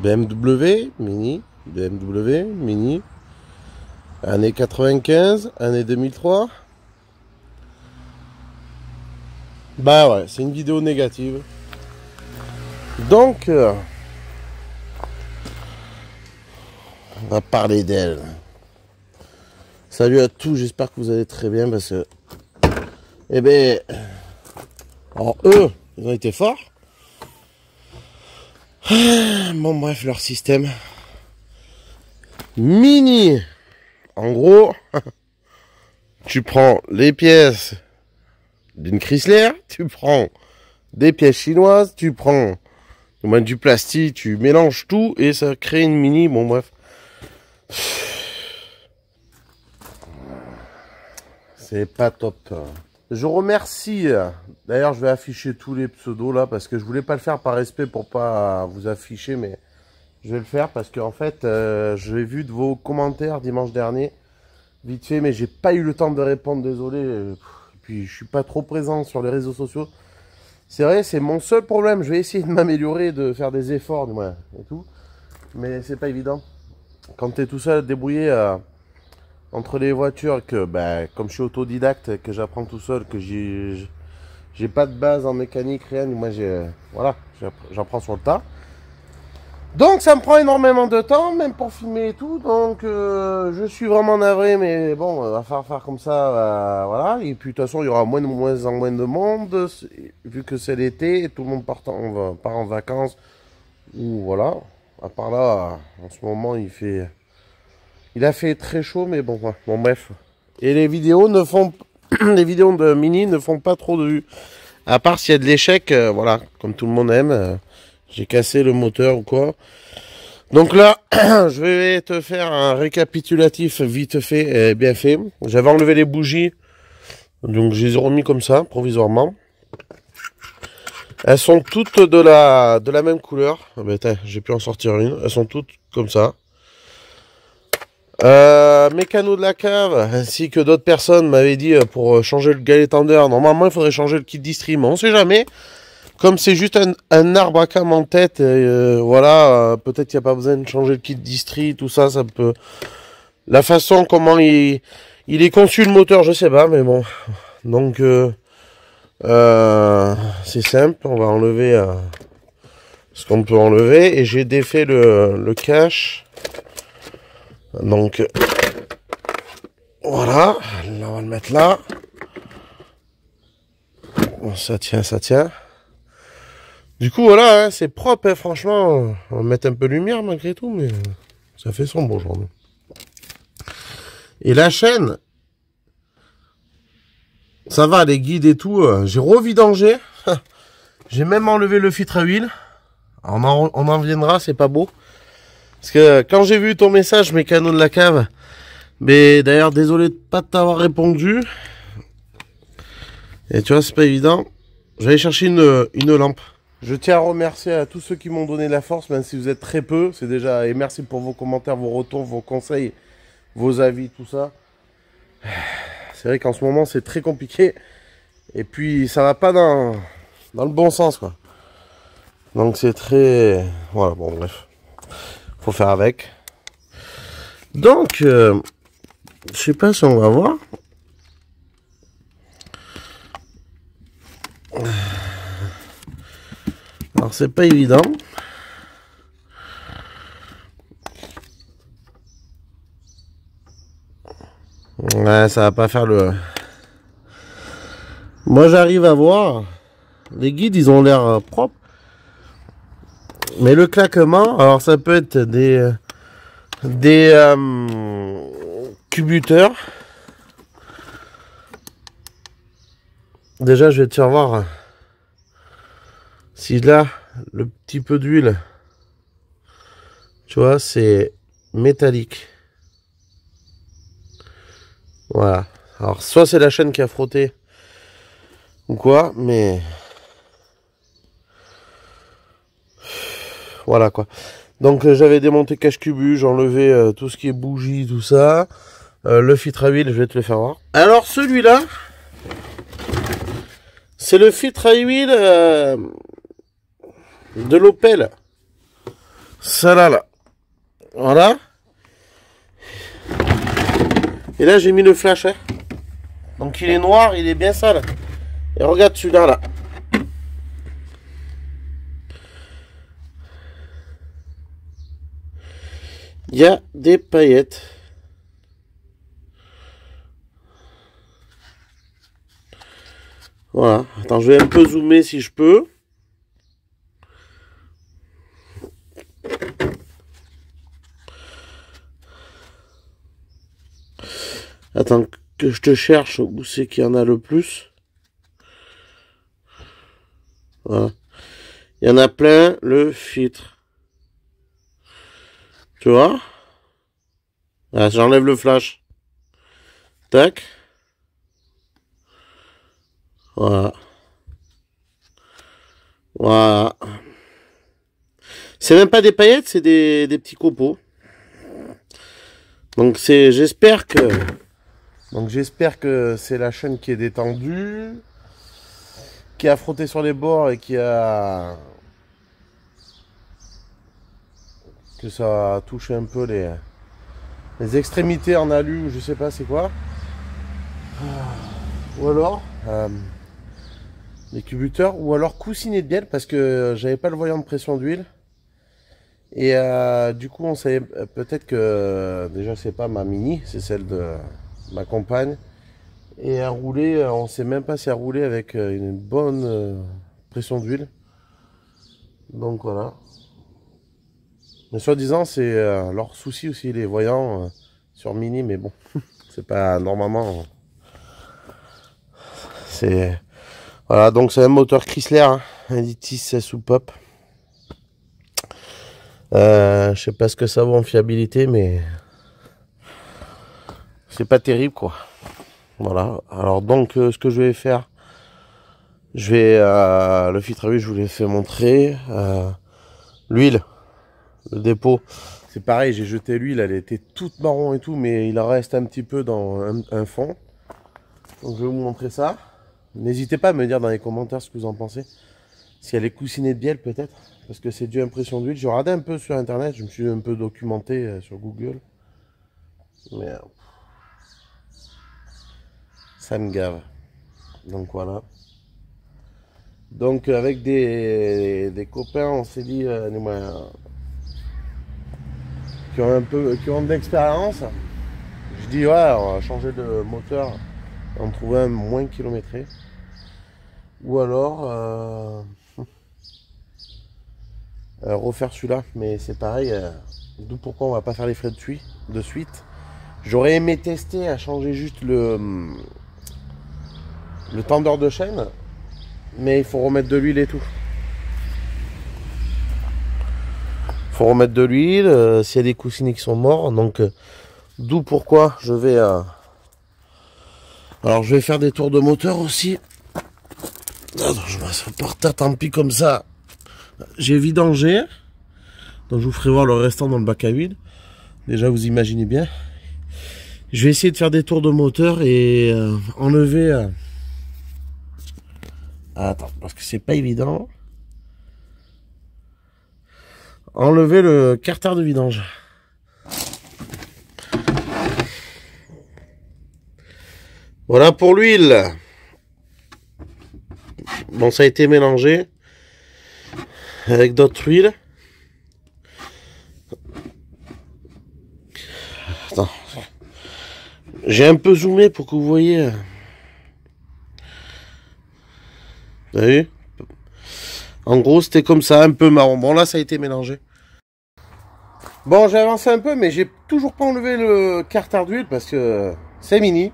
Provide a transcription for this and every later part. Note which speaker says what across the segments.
Speaker 1: BMW Mini, année 95, année 2003. Bah ouais, c'est une vidéo négative. Donc, on va parler d'elle. Salut à tous, j'espère que vous allez très bien parce que, eh ben, alors eux, ils ont été forts. Bon bref, leur système. Mini. En gros, tu prends les pièces d'une Chrysler, tu prends des pièces chinoises, tu prends du plastique, tu mélanges tout et ça crée une Mini. Bon bref. C'est pas top. Je remercie. D'ailleurs, je vais afficher tous les pseudos là parce que je voulais pas le faire par respect pour pas vous afficher, mais je vais le faire parce qu'en fait, j'ai vu de vos commentaires dimanche dernier, vite fait, mais j'ai pas eu le temps de répondre, désolé. Et puis, je suis pas trop présent sur les réseaux sociaux. C'est vrai, c'est mon seul problème. Je vais essayer de m'améliorer, de faire des efforts, du moins, et tout, mais c'est pas évident. Quand tu es tout seul, débrouillé entre les voitures, que comme je suis autodidacte, que j'apprends tout seul, que j'ai pas de base en mécanique, rien, moi voilà, j'apprends sur le tas. Donc ça me prend énormément de temps, même pour filmer et tout, donc je suis vraiment navré, mais bon, va falloir faire comme ça, voilà. Et puis de toute façon, il y aura moins de monde, vu que c'est l'été, et tout le monde part en vacances, ou voilà. À part là, en ce moment, il a fait très chaud, mais bon, ouais. Bon bref. Et les vidéos les vidéos de Mini ne font pas trop de vues. À part s'il y a de l'échec, voilà, comme tout le monde aime. J'ai cassé le moteur ou quoi. Donc là, je vais te faire un récapitulatif vite fait et bien fait. J'avais enlevé les bougies, donc je les ai remis comme ça, provisoirement. Elles sont toutes de la même couleur. Ah ben, j'ai pu en sortir une. Elles sont toutes comme ça. Mécano de la cave, ainsi que d'autres personnes m'avaient dit pour changer le galet tendeur, normalement il faudrait changer le kit distri, mais on sait jamais. Comme c'est juste un arbre à cam en tête, voilà, peut-être qu'il n'y a pas besoin de changer le kit distri, tout ça, ça peut... La façon comment il est conçu le moteur, je sais pas, mais bon. Donc, c'est simple, on va enlever ce qu'on peut enlever, et j'ai défait le cache. Donc, voilà, là, on va le mettre là. Bon, ça tient, ça tient. Du coup, voilà, hein, c'est propre, hein, franchement. On va mettre un peu de lumière malgré tout, mais ça fait sombre aujourd'hui. Et la chaîne, ça va, les guides et tout, j'ai revidangé. J'ai même enlevé le filtre à huile. On en viendra, c'est pas beau. Parce que quand j'ai vu ton message, Mécano de la cave, mais d'ailleurs, désolé de pas t'avoir répondu. Et tu vois, c'est pas évident. J'allais chercher une lampe. Je tiens à remercier à tous ceux qui m'ont donné la force, même si vous êtes très peu. C'est déjà... Et merci pour vos commentaires, vos retours, vos conseils, vos avis, tout ça. C'est vrai qu'en ce moment, c'est très compliqué. Et puis, ça va pas dans le bon sens, quoi. Donc, c'est très... Voilà, bon, bref. Faut faire avec. Donc, je sais pas si on va voir. Alors, c'est pas évident. Ouais, ça va pas faire le... Moi, j'arrive à voir. Les guides, ils ont l'air propres. Mais le claquement, alors ça peut être des cubuteurs. Déjà, je vais te faire voir si là, le petit peu d'huile, tu vois, c'est métallique. Voilà. Alors, soit c'est la chaîne qui a frotté ou quoi, mais voilà quoi. Donc j'avais démonté cache-cubu, j'ai enlevé tout ce qui est bougie, tout ça. Le filtre à huile, je vais te le faire voir. Alors celui-là, c'est le filtre à huile de l'Opel. Ça là. Voilà. Et là, j'ai mis le flash. Hein. Donc, il est noir, il est bien sale. Et regarde celui-là, là. Il y a des paillettes. Voilà. Attends, je vais un peu zoomer si je peux. Attends que je te cherche où c'est qu'il y en a le plus. Voilà. Il y en a plein le filtre. Tu vois? Ah, j'enlève le flash. Tac. Voilà. Voilà. C'est même pas des paillettes, c'est des petits copeaux. Donc j'espère que c'est la chaîne qui est détendue, qui a frotté sur les bords et que ça a touché un peu les extrémités en alu ou je sais pas c'est quoi. Ou alors les cubuteurs ou alors coussinet de bielle parce que j'avais pas le voyant de pression d'huile. Et du coup, on savait peut-être que déjà c'est pas ma Mini, c'est celle de ma compagne. Et elle roulait, on sait même pas si elle roulait avec une bonne pression d'huile. Donc voilà. Mais soi-disant, c'est leur souci aussi, les voyants sur Mini, mais bon, c'est pas normalement. C'est voilà, donc c'est un moteur Chrysler, hein, un Litis sous pop. Je sais pas ce que ça vaut en fiabilité, mais c'est pas terrible quoi. Voilà. Alors donc ce que je vais faire, je vais le filtre à huile, je vous l'ai fait montrer. L'huile, le dépôt, c'est pareil, j'ai jeté l'huile, elle était toute marron et tout, mais il en reste un petit peu dans un fond. Donc je vais vous montrer ça. N'hésitez pas à me dire dans les commentaires ce que vous en pensez. S'il y a les coussinets de bielle peut-être, parce que c'est dû à impression d'huile. J'ai regardé un peu sur internet, je me suis un peu documenté sur Google. Mais ça me gave. Donc voilà. Donc avec des copains, on s'est dit qui ont de l'expérience. Je dis ouais, on va changer de moteur, en trouver un moins kilométré. Ou alors refaire celui-là, mais c'est pareil. D'où pourquoi on va pas faire les frais de suite. J'aurais aimé tester à changer juste le tendeur de chaîne, mais il faut remettre de l'huile et tout. Il faut remettre de l'huile, s'il y a des coussinets qui sont morts, donc d'où pourquoi je vais alors je vais faire des tours de moteur aussi. Attends, je m'assois par terre, tant pis comme ça. J'ai vidangé, donc je vous ferai voir le restant dans le bac à huile. Déjà vous imaginez bien. Je vais essayer de faire des tours de moteur et enlever. Attends, parce que c'est pas évident. Enlever le carter de vidange. Voilà pour l'huile. Bon, ça a été mélangé avec d'autres huiles. Attends. J'ai un peu zoomé pour que vous voyez. Vous avez vu? En gros, c'était comme ça, un peu marron. Bon, là, ça a été mélangé. Bon, j'ai avancé un peu, mais j'ai toujours pas enlevé le carter d'huile parce que c'est mini.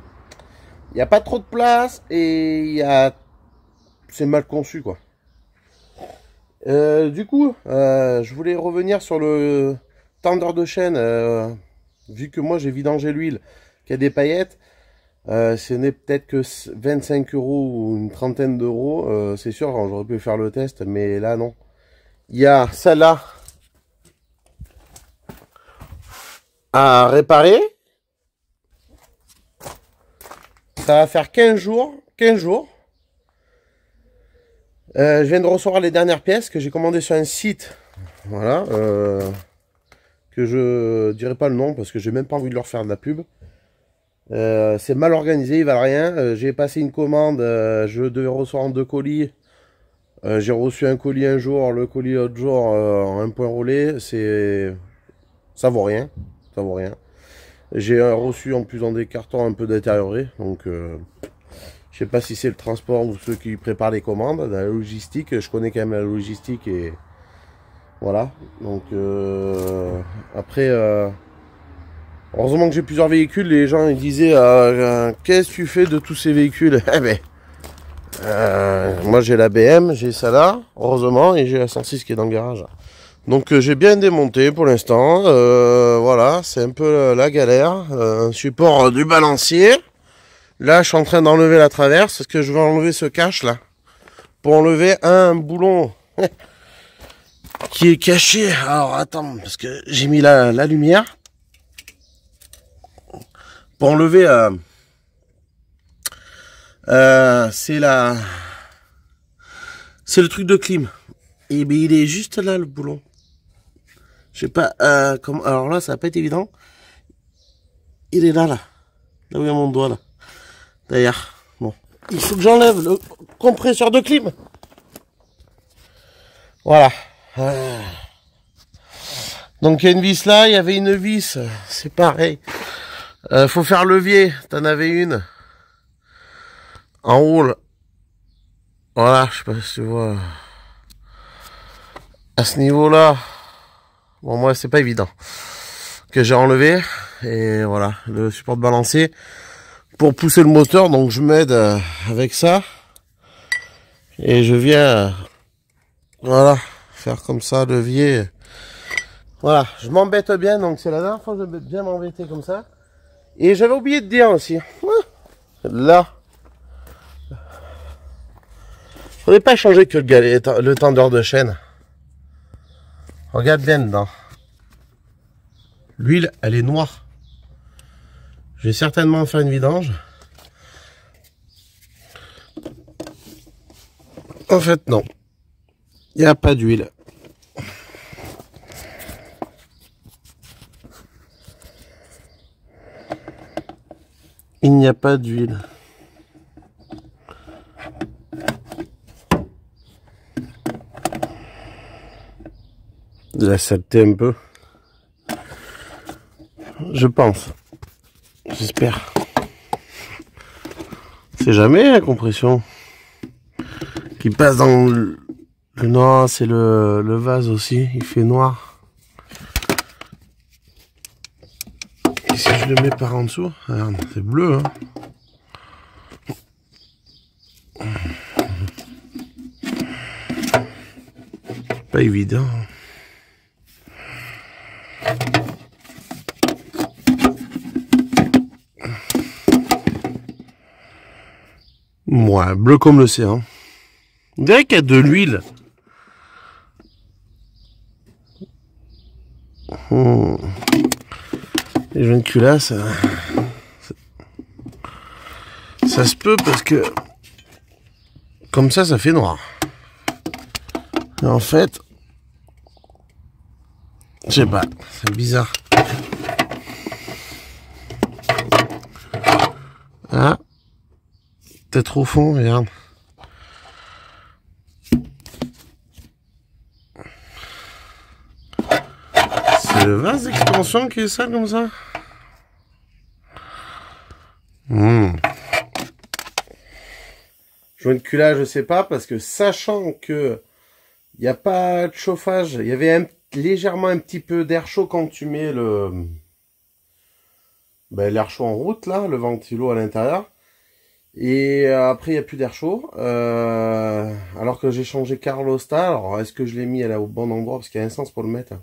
Speaker 1: Il n'y a pas trop de place et c'est mal conçu, quoi. Du coup, je voulais revenir sur le tendeur de chaîne. Vu que moi, j'ai vidangé l'huile, qu'il y a des paillettes. Ce n'est peut-être que 25 € ou une trentaine d'euros. C'est sûr, j'aurais pu faire le test, mais là, non. Il y a celle-là à réparer. Ça va faire 15 jours. 15 jours. Je viens de recevoir les dernières pièces que j'ai commandées sur un site. Voilà. Que je dirai pas le nom parce que j'ai même pas envie de leur faire de la pub. C'est mal organisé, ils valent rien. J'ai passé une commande, je devais recevoir 2 colis. J'ai reçu un colis un jour, le colis l'autre jour en un point relais. Ça vaut rien. Ça vaut rien. J'ai reçu en plus dans des cartons un peu détériorés. Donc je sais pas si c'est le transport ou ceux qui préparent les commandes, la logistique. Je connais quand même la logistique et voilà. Donc après, heureusement que j'ai plusieurs véhicules. Les gens ils disaient qu'est-ce que tu fais de tous ces véhicules? Eh ben, moi j'ai la BM, j'ai ça là, heureusement, et j'ai la 106 qui est dans le garage. Donc j'ai bien démonté pour l'instant. Voilà, c'est un peu la galère. Un support du balancier. Là, je suis en train d'enlever la traverse parce que je vais enlever ce cache là pour enlever un boulon qui est caché. Alors attends, parce que j'ai mis la lumière pour enlever. C'est le truc de clim. Et ben il est juste là le boulon. Je sais pas comment. Alors là, ça va pas être évident. Il est là. Là où il y a mon doigt là. D'ailleurs, bon, il faut que j'enlève le compresseur de clim. Voilà. Donc il y a une vis là, il y avait une vis, c'est pareil. Faut faire levier, t'en avais une. En haut là. Voilà, je sais pas si tu vois. À ce niveau là, bon moi c'est pas évident. Que j'ai enlevé. Et voilà, le support de balancier. Pour pousser le moteur, donc je m'aide avec ça. Et je viens, voilà, faire comme ça, levier. Voilà, je m'embête bien, donc c'est la dernière fois que je vais bien m'embêter comme ça. Et j'avais oublié de dire aussi, là, faudrait pas changer que le tendeur de chaîne. Regarde bien dedans. L'huile, elle est noire. Je vais certainement faire une vidange. En fait, non. Il n'y a pas d'huile. Il n'y a pas d'huile. De la saleté un peu. Je pense. J'espère. C'est jamais la compression qui passe dans le noir, c'est le vase aussi, il fait noir. Et si je le mets par en dessous, regarde, c'est bleu, hein. Pas évident. Ouais, bleu comme l'océan. On dirait qu'il y a de l'huile. Et je viens de culasse. Ça se peut parce que comme ça fait noir. Et en fait, je sais pas, c'est bizarre. Ah, peut-être au fond, regarde. C'est le vase d'expansion qui est sale comme ça. Joint de culage, je sais pas, parce que sachant que il n'y a pas de chauffage, il y avait légèrement un petit peu d'air chaud quand tu mets l'air chaud en route, là, le ventilo à l'intérieur. Et après, il n'y a plus d'air chaud. Alors que j'ai changé Carlostar. Alors, est-ce que je l'ai mis au bon endroit? Parce qu'il y a un sens pour le mettre.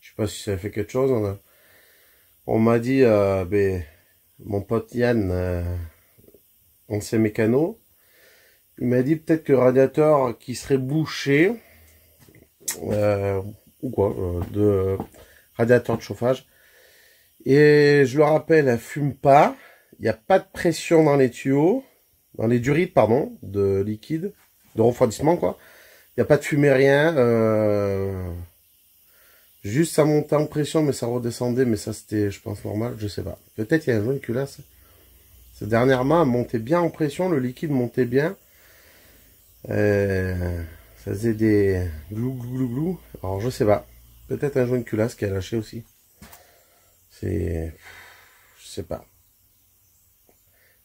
Speaker 1: Je sais pas si ça fait quelque chose. On m'a dit, mon pote Yann, ancien mécano, il m'a dit peut-être que le radiateur qui serait bouché, ou quoi, de radiateur de chauffage. Et je le rappelle, elle fume pas. Il n'y a pas de pression dans les tuyaux, dans les durites, pardon, de liquide, de refroidissement, quoi. Il n'y a pas de fumée, rien. Juste ça montait en pression, mais ça redescendait. Mais ça, c'était, je pense, normal. Je sais pas. Peut-être il y a un joint de culasse. Dernièrement, elle montait bien en pression. Le liquide montait bien. Ça faisait des glou glou glou glou. Alors, je sais pas. Peut-être un joint de culasse qui a lâché aussi. Je sais pas.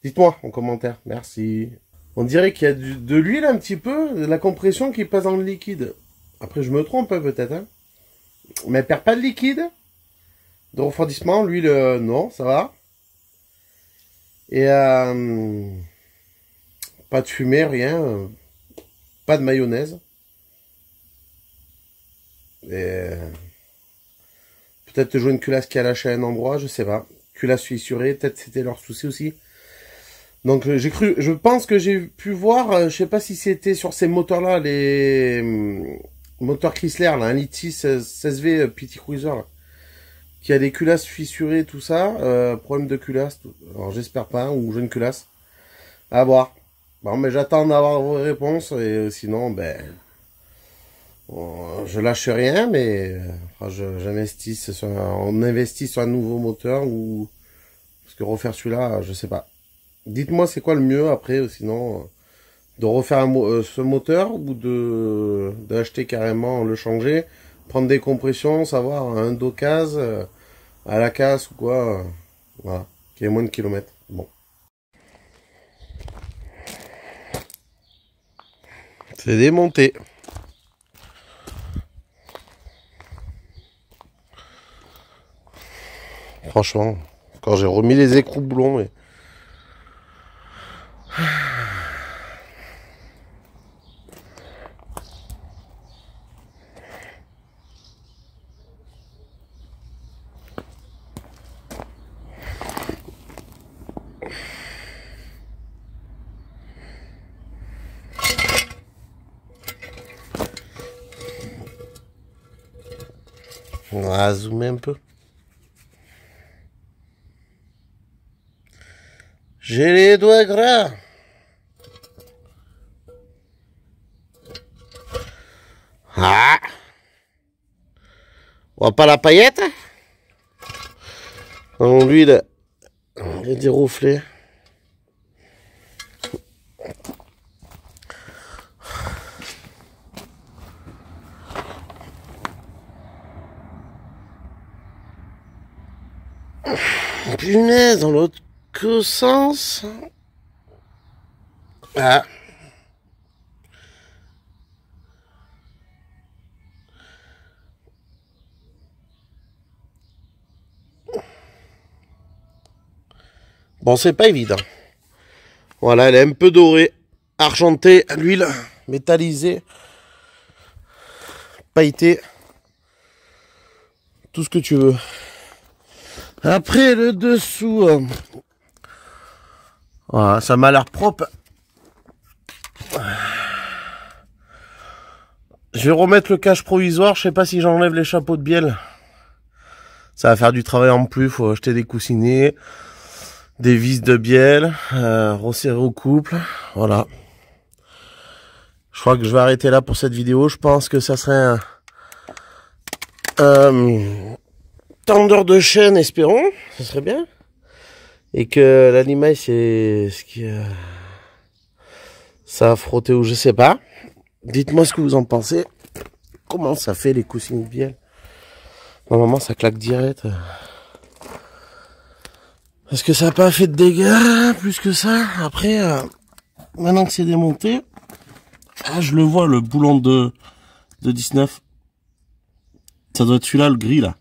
Speaker 1: Dites-moi en commentaire. Merci. On dirait qu'il y a de l'huile un petit peu, de la compression qui passe dans le liquide. Après, je me trompe peut-être. Hein. Mais elle perd pas de liquide. De refroidissement, l'huile, non, ça va. Et pas de fumée, rien. Pas de mayonnaise. Et peut-être jouer une culasse qui a lâché à un endroit, je sais pas. Culasse fissurée, peut-être c'était leur souci aussi. Donc je pense que j'ai pu voir, je sais pas si c'était sur ces moteurs-là, les moteurs Chrysler, là, 1.6 litre 16V PT Cruiser, là, qui a des culasses fissurées, tout ça, problème de culasse, alors j'espère pas, ou jeune culasse, à voir. Bon, mais j'attends d'avoir vos réponses, et sinon, ben, je lâche rien, mais j'investis on investit sur un nouveau moteur, ou, parce que refaire celui-là, je sais pas. Dites-moi c'est quoi le mieux après, sinon de refaire ce moteur ou d'acheter carrément, le changer, prendre des compressions, savoir un docase à la casse ou quoi, voilà, qui ait moins de kilomètres. Bon. C'est démonté. Franchement, quand j'ai remis les écrous boulons, mais... On va zoomer un peu. J'ai les doigts gras. Ah. On voit pas la paillette? Non, l'huile, il y a des reflets. Punaise, dans l'autre sens. Ah. Bon, c'est pas évident. Voilà, elle est un peu dorée, argentée, l'huile métallisée, pailletée, tout ce que tu veux. Après, le dessous, voilà, ça m'a l'air propre. Je vais remettre le cache provisoire. Je sais pas si j'enlève les chapeaux de bielle. Ça va faire du travail en plus. Faut acheter des coussinets, des vis de bielle, resserrer au couple. Voilà. Je crois que je vais arrêter là pour cette vidéo. Je pense que ça serait un tendeur de chaîne, espérons. Ça serait bien. Et que l'animal, c'est ce qui... ça a frotté ou je sais pas. Dites-moi ce que vous en pensez. Comment ça fait les coussinets de bielle? Normalement ça claque direct. Est-ce que ça n'a pas fait de dégâts plus que ça? Après, maintenant que c'est démonté, ah, je le vois le boulon de 19. Ça doit être celui-là, le gris là.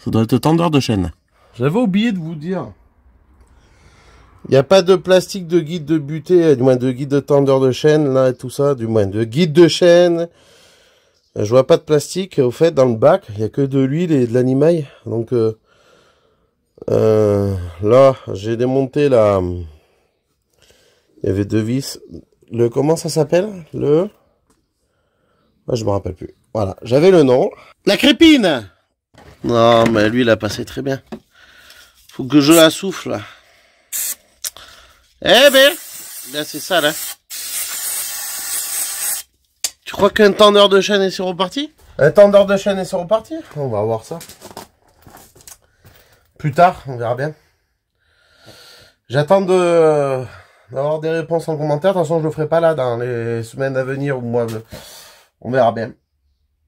Speaker 1: Ça doit être le tendeur de chaîne. J'avais oublié de vous dire. Il n'y a pas de plastique de guide de butée, du moins de guide de tendeur de chaîne, là et tout ça, du moins de guide de chaîne. Je vois pas de plastique, au fait, dans le bac, il n'y a que de l'huile et de l'animail. Donc là, j'ai démonté la... Il y avait deux vis. Le comment ça s'appelle? Le... Ah, je me rappelle plus. Voilà, j'avais le nom. La crépine! Non, mais lui, il a passé très bien. Faut que je la souffle, là. Eh ben, là c'est ça là. Tu crois qu'un tendeur de chaîne et c'est reparti? Un tendeur de chaîne et c'est reparti? On va voir ça. Plus tard, on verra bien. J'attends d'avoir des réponses en commentaire. De toute façon, je le ferai pas là dans les semaines à venir ou moi. On verra bien.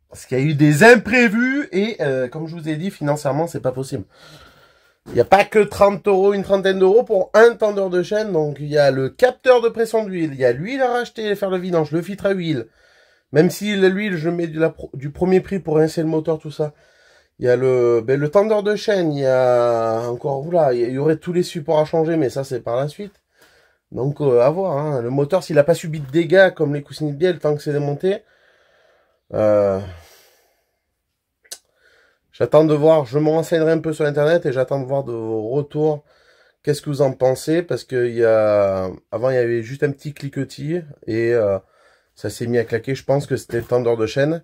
Speaker 1: Parce qu'il y a eu des imprévus et comme je vous ai dit, financièrement, c'est pas possible. Il n'y a pas que 30 €, une trentaine d'euros pour un tendeur de chaîne. Donc, il y a le capteur de pression d'huile. Il y a l'huile à racheter, faire le vidange, le filtre à huile. Même si l'huile, je mets du premier prix pour rincer le moteur, tout ça. Il y a le tendeur de chaîne. Il y a encore, oula, il y aurait tous les supports à changer, mais ça, c'est par la suite. Donc, à voir. Hein. Le moteur, s'il n'a pas subi de dégâts comme les coussinets de bielle tant que c'est démonté, j'attends de voir, je me renseignerai un peu sur internet et j'attends de voir de vos retours. Qu'est-ce que vous en pensez? Parce que avant il y avait juste un petit cliquetis et ça s'est mis à claquer. Je pense que c'était le tendeur de chaîne.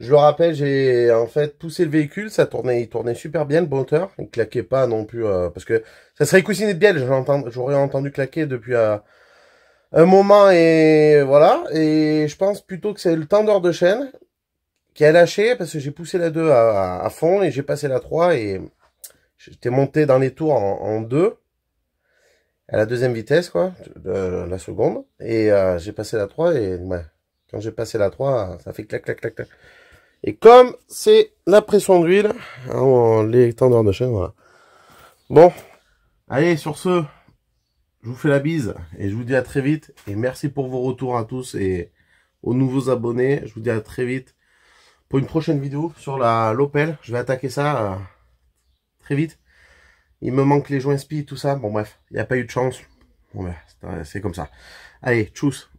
Speaker 1: Je le rappelle, j'ai en fait poussé le véhicule, il tournait super bien le moteur. Il claquait pas non plus parce que ça serait coussinet de bielle. J'aurais entendu claquer depuis un moment et voilà. Et je pense plutôt que c'est le tendeur de chaîne qui a lâché parce que j'ai poussé la 2 à fond et j'ai passé la 3 et j'étais monté dans les tours en 2 à la deuxième vitesse quoi, de la seconde et j'ai passé la 3 et ouais, quand j'ai passé la 3 ça fait clac clac clac clac. Et comme c'est la pression d'huile, les tendeurs de chaîne, voilà. Bon, allez sur ce, je vous fais la bise et je vous dis à très vite et merci pour vos retours à tous et aux nouveaux abonnés, je vous dis à très vite. Pour une prochaine vidéo sur l'Opel, je vais attaquer ça très vite. Il me manque les joints spi, tout ça. Bon bref, il n'y a pas eu de chance. Bon, c'est comme ça. Allez, tchuss.